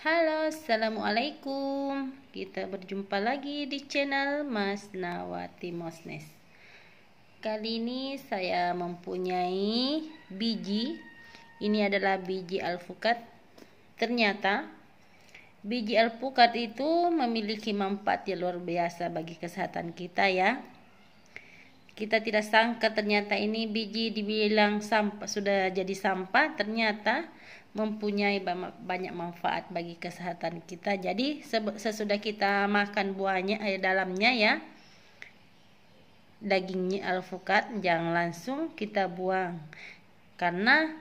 Halo, assalamualaikum. Kita berjumpa lagi di channel Mas Nawati Mosnes. Kali ini saya mempunyai biji. Ini adalah biji alpukat. Ternyata biji alpukat itu memiliki manfaat yang luar biasa bagi kesehatan kita ya. Kita tidak sangka ternyata ini biji dibilang sampah, sudah jadi sampah, ternyata mempunyai banyak manfaat bagi kesehatan kita. Jadi sesudah kita makan buahnya, dalamnya ya, dagingnya alpukat, jangan langsung kita buang, karena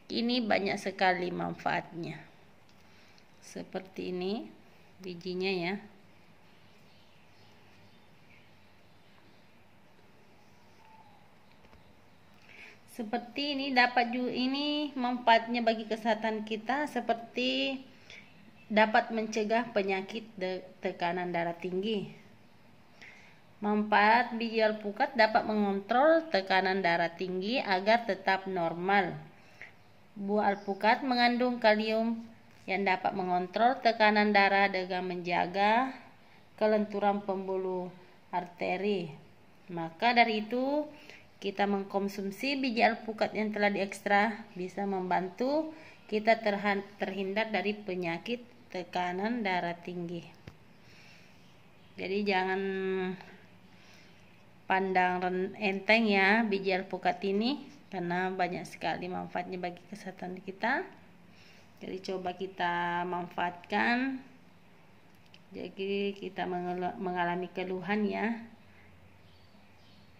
ini banyak sekali manfaatnya. Seperti ini bijinya ya. Seperti ini, dapat juga ini manfaatnya bagi kesehatan kita, seperti dapat mencegah penyakit tekanan darah tinggi. Manfaat biji alpukat dapat mengontrol tekanan darah tinggi agar tetap normal. Buah alpukat mengandung kalium yang dapat mengontrol tekanan darah dengan menjaga kelenturan pembuluh arteri. Maka dari itu, kita mengkonsumsi biji alpukat yang telah diekstrak bisa membantu kita terhindar dari penyakit tekanan darah tinggi. Jadi jangan pandang enteng ya biji alpukat ini, karena banyak sekali manfaatnya bagi kesehatan kita. Jadi coba kita manfaatkan. Jadi kita mengalami keluhan ya,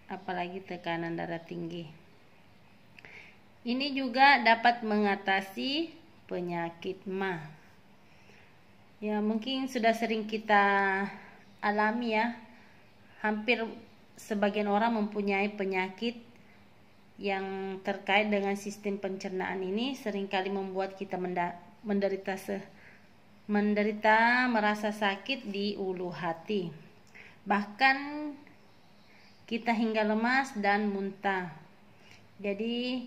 apalagi tekanan darah tinggi. Ini juga dapat mengatasi penyakit MA. Ya, mungkin sudah sering kita alami ya. Hampir sebagian orang mempunyai penyakit yang terkait dengan sistem pencernaan. Ini seringkali membuat kita menderita merasa sakit di ulu hati. Bahkan kita hingga lemas dan muntah. Jadi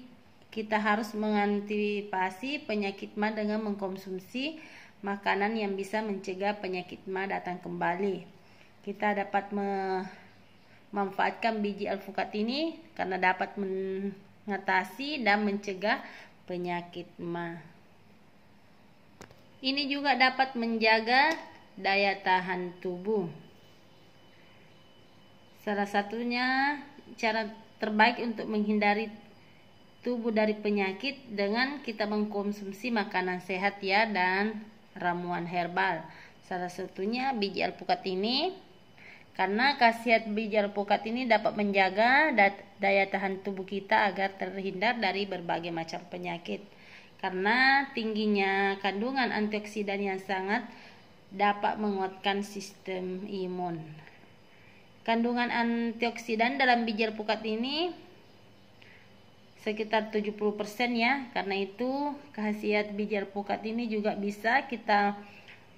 kita harus mengantisipasi penyakit MA dengan mengkonsumsi makanan yang bisa mencegah penyakit MA datang kembali. Kita dapat memanfaatkan biji alpukat ini karena dapat mengatasi dan mencegah penyakit MA. Ini juga dapat menjaga daya tahan tubuh. Salah satunya cara terbaik untuk menghindari tubuh dari penyakit dengan kita mengkonsumsi makanan sehat ya, dan ramuan herbal. Salah satunya biji alpukat ini, karena khasiat biji alpukat ini dapat menjaga daya tahan tubuh kita agar terhindar dari berbagai macam penyakit. Karena tingginya kandungan antioksidan yang sangat dapat menguatkan sistem imun. Kandungan antioksidan dalam biji alpukat ini sekitar 70% ya. Karena itu khasiat biji alpukat ini juga bisa kita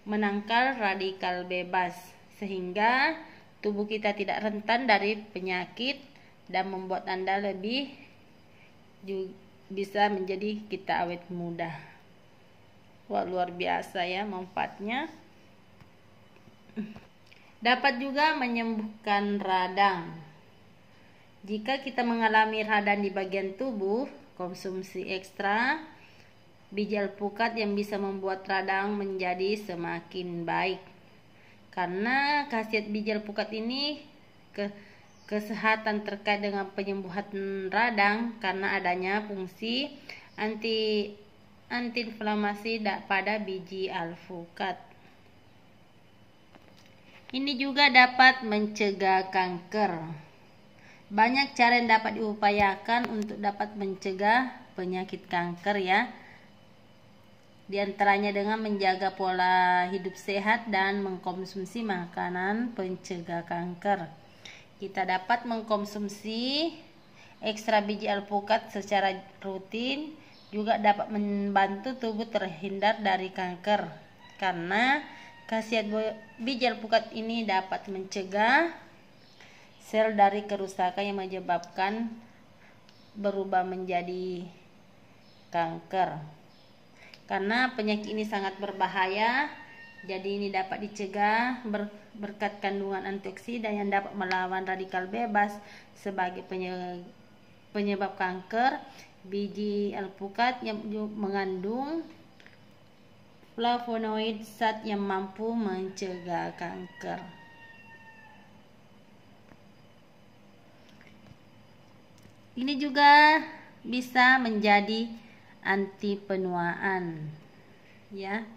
menangkal radikal bebas, sehingga tubuh kita tidak rentan dari penyakit dan membuat Anda lebih bisa menjadi kita awet muda. Wah, luar biasa ya manfaatnya. Dapat juga menyembuhkan radang. Jika kita mengalami radang di bagian tubuh, konsumsi ekstra biji alpukat yang bisa membuat radang menjadi semakin baik. Karena khasiat biji alpukat ini kesehatan terkait dengan penyembuhan radang, karena adanya fungsi antiinflamasi pada biji alpukat. Ini juga dapat mencegah kanker. Banyak cara yang dapat diupayakan untuk dapat mencegah penyakit kanker ya. Di antaranya dengan menjaga pola hidup sehat dan mengkonsumsi makanan pencegah kanker. Kita dapat mengkonsumsi ekstra biji alpukat secara rutin, juga dapat membantu tubuh terhindar dari kanker. Karena khasiat biji alpukat ini dapat mencegah sel dari kerusakan yang menyebabkan berubah menjadi kanker. karena penyakit ini sangat berbahaya. Jadi ini dapat dicegah berkat kandungan antioksida yang dapat melawan radikal bebas sebagai penyebab kanker. Biji alpukat yang mengandung flavonoid zat yang mampu mencegah kanker. Ini juga bisa menjadi anti penuaan, ya.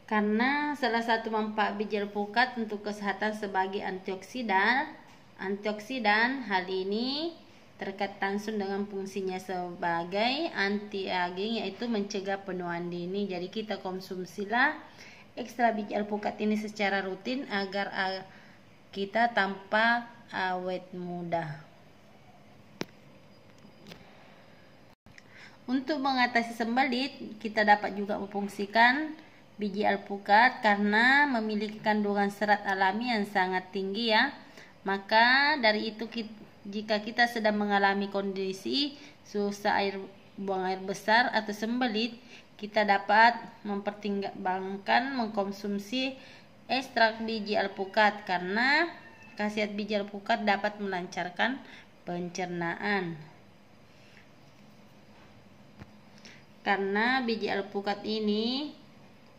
Karena salah satu manfaat biji alpukat untuk kesehatan sebagai antioksidan, hal ini terkait langsung dengan fungsinya sebagai anti-aging, yaitu mencegah penuaan dini. Jadi kita konsumsilah ekstra biji alpukat ini secara rutin agar kita tampak awet muda. Untuk mengatasi sembelit, kita dapat juga memfungsikan biji alpukat karena memiliki kandungan serat alami yang sangat tinggi, ya. Maka dari itu jika kita sedang mengalami kondisi susah buang air besar atau sembelit, kita dapat mempertimbangkan mengkonsumsi ekstrak biji alpukat karena khasiat biji alpukat dapat melancarkan pencernaan. Karena biji alpukat ini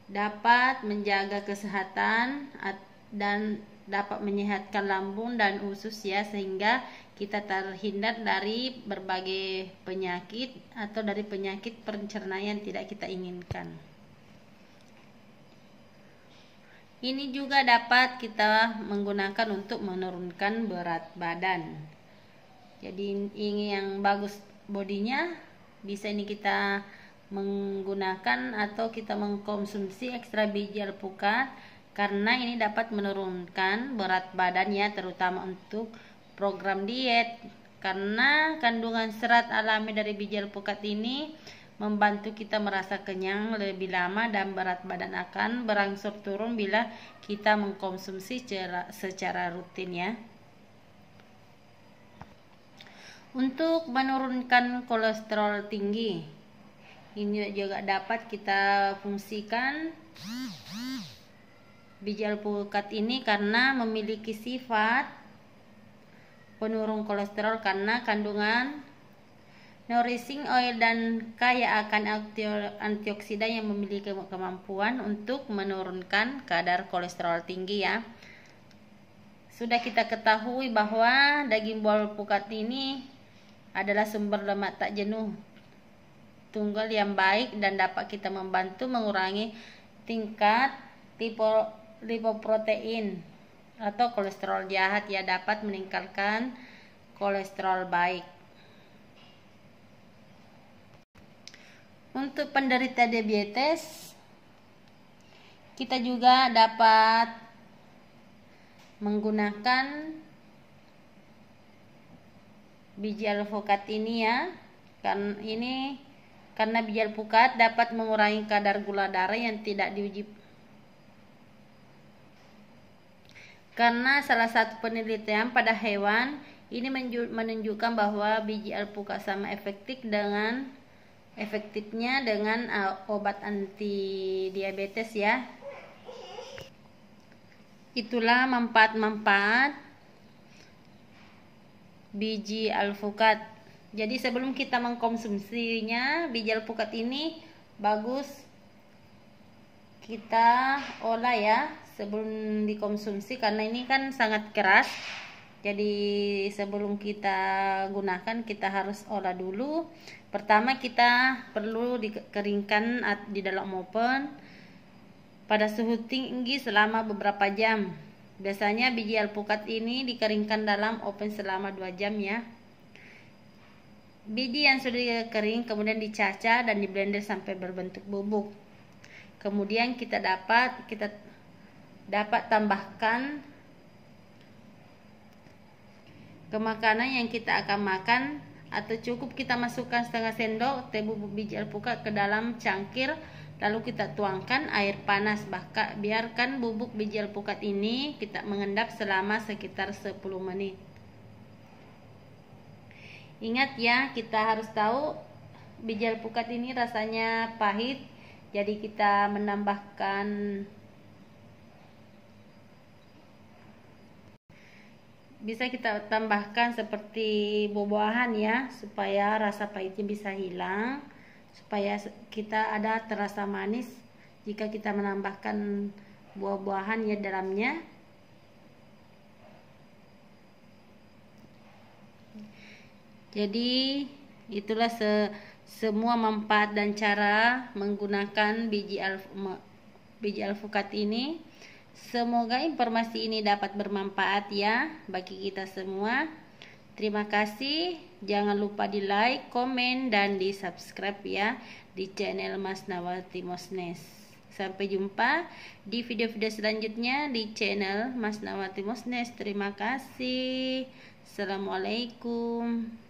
dapat menjaga kesehatan dan dapat menyehatkan lambung dan usus, ya, sehingga kita terhindar dari berbagai penyakit atau dari penyakit pencernaan tidak kita inginkan. Ini juga dapat kita menggunakan untuk menurunkan berat badan. Jadi ini yang bagus bodinya, bisa ini kita menggunakan atau kita mengkonsumsi ekstra biji alpukat karena ini dapat menurunkan berat badan, ya, terutama untuk program diet. Karena kandungan serat alami dari biji alpukat ini membantu kita merasa kenyang lebih lama dan berat badan akan berangsur turun bila kita mengkonsumsi secara rutin, ya. Untuk menurunkan kolesterol tinggi, ini juga dapat kita fungsikan biji alpukat ini karena memiliki sifat penurun kolesterol karena kandungan nourishing oil dan kaya akan antioksidan yang memiliki kemampuan untuk menurunkan kadar kolesterol tinggi, ya. Sudah kita ketahui bahwa daging buah alpukat ini adalah sumber lemak tak jenuh tunggal yang baik dan dapat kita membantu mengurangi tingkat lipoprotein atau kolesterol jahat, ya, dapat meningkatkan kolesterol baik. Untuk penderita diabetes, kita juga dapat menggunakan biji alpukat ini, ya. Karena biji alpukat dapat mengurangi kadar gula darah yang tidak diuji. Karena salah satu penelitian pada hewan ini menunjukkan bahwa biji alpukat sama efektifnya dengan obat anti diabetes, ya. Itulah manfaat-manfaat biji alpukat. Jadi sebelum kita mengkonsumsinya, biji alpukat ini bagus kita olah, ya, sebelum dikonsumsi karena ini kan sangat keras. Jadi sebelum kita gunakan kita harus olah dulu. Pertama kita perlu dikeringkan di dalam oven pada suhu tinggi selama beberapa jam. Biasanya biji alpukat ini dikeringkan dalam oven selama 2 jam, ya. Biji yang sudah kering kemudian dicacah dan diblender sampai berbentuk bubuk. Kemudian kita dapat tambahkan ke makanan yang kita akan makan, atau cukup kita masukkan setengah sendok teh bubuk biji alpukat ke dalam cangkir, lalu kita tuangkan air panas. Biarkan bubuk biji alpukat ini kita mengendap selama sekitar 10 menit. Ingat ya, kita harus tahu biji alpukat ini rasanya pahit, jadi kita menambahkan bisa kita tambahkan seperti buah-buahan ya, supaya rasa pahitnya bisa hilang, supaya kita ada terasa manis jika kita menambahkan buah-buahan ya dalamnya. Jadi itulah semua manfaat dan cara menggunakan biji alpukat ini. Semoga informasi ini dapat bermanfaat ya bagi kita semua. Terima kasih. Jangan lupa di like, komen, dan di subscribe ya di channel Masnawati Mosnes. Sampai jumpa di video-video selanjutnya di channel Masnawati Mosnes. Terima kasih. Assalamualaikum.